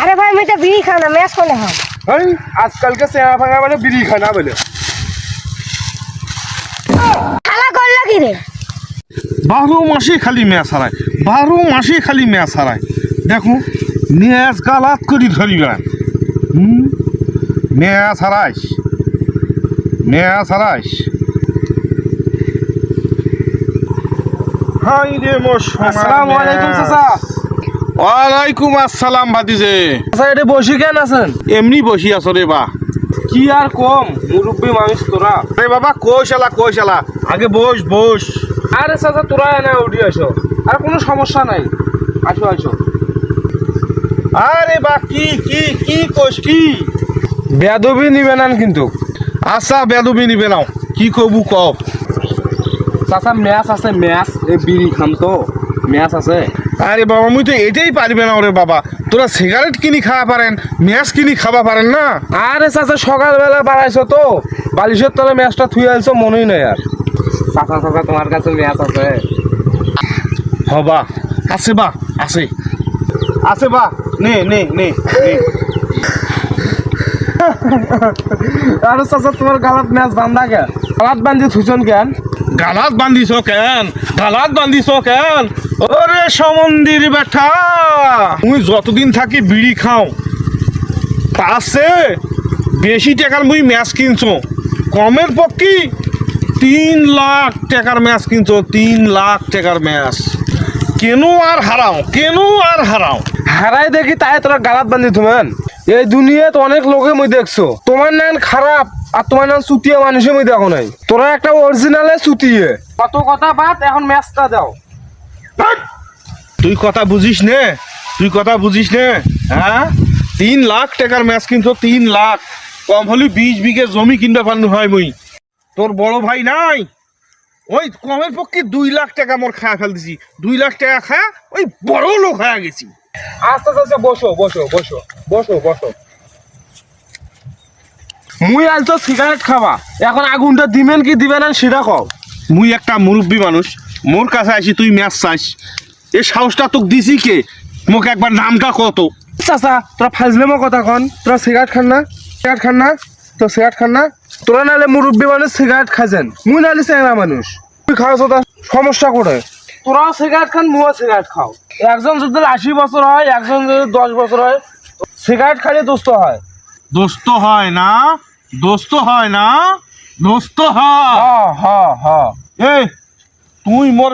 अरे भाई मैं तो बीड़ी खाना मैच खोले हाँ आजकल के सेवा भागा मैंने बीड़ी खाना बोले खाला कर लगी रे 12 মাসে খালি ম্যাচ হারায় 12 মাসে খালি ম্যাচ হারায় দেখো ম্যাচ গালাত করি ধরিবা ম্যাচ হারাইস হাই রে মোর আসসালামু আলাইকুম চাচা ওয়ালাইকুম আসসালাম ভাতিজে চাচা এটা বসে কেন আছেন এমনি বসি আছো রে বা কি আর কম মুরব্বী মানুষ তোরা রে বাবা কইশালা আগে বস আরে চাচা তোরা এনে উঠে আসো আর কোনো সমস্যা নাই আসো আরে বা কি কোষ কি বেদবি নিবে না কিন্তু আচ্ছা বেদবি নিবে নাও কি কবু কও চাচা ম্যাচ আছে ম্যাচ এই বিড়ি খাম তো ম্যাচ আছে আরে বাবা মুই তো এটাই পারবে না ওরে বাবা তোরা সিগারেট কিনি খাওয়া পারেন ম্যাচ কিনি খাওয়া পারেন না আরে চাচা সকালবেলা বাড়াইছো তো বালিশের তলে ম্যাচটা থুই আনছো মনেই নাই আর চাচা তোমার কাছে ম্যাচ আছে হবা আছে বা নে আরে চাচা তোমার গালাত ম্যাচ বান্ধা কেন গালাত বান্ধি থুইছন কেন গালাত বান্ধিছ কেন ওরে সমন্দির বেটা মুই যতদিন থাকি বিড়ি খাও তাছে বেশি টাকার মুই ম্যাচ কিনছো কমের পক্ষে 3 লাখ টাকার ম্যাচ কিনছো 3 লাখ টাকার ম্যাচ কেন আর হারাও হারাই দেখি তাই তোরা গালাত বান্ধি তুমেন এই দুনিয়াতে অনেক লোকে মই দেখছো তোমার নাম খারাপ আর তোমার নাম চুতিয়া মানুষের মই দেখো নাই তোরা একটা অরিজিনালে চুতিয়ে কত কথা বাদ এখন ম্যাচটা দাও তুই কথা বুঝিস নে হ্যাঁ 3 লাখ টাকার ম্যাচ কিনছো 3 লাখ কম হলে 20 বিঘে জমি কিনতে পারনু হয় মুই তোর বড় ভাই নাই ওই কমের পক্ষে 2 লাখ টাকা মোর খায়া ফেল দিছি 2 লাখ টাকা খায়া ওই বড় লোক হয়ে গেছি আচ্ছা আচ্ছা বসো মুই আজ তো সিগারেট খাবা এখন আগুনটা দিবেন কি দিবেন না সেটা কও মুই একটা মুরব্বী মানুষ মোর কাছে আসি তুই ম্যাচ চাইস এই সাহসটা তোকে দিছি কে মোক একবার নামটা কত চাচা তোরা ফাজলেমো কথা কন তোরা সিগারেট খান না তোরা নাহলে মুরব্বী মানুষ সিগারেট খাইছেন মুই নাহলে চেংড়া মানুষ তুই খাওয়াছো তা সমস্যা করে তোরাও সিগারেট খান মুও সিগারেট খাও একজন যদি 80 বছর হয় একজন যদি 10 বছর হয় সিগারেট খাইলে দোস্ত হয় দোস্ত হয় না হ এই তুই মোর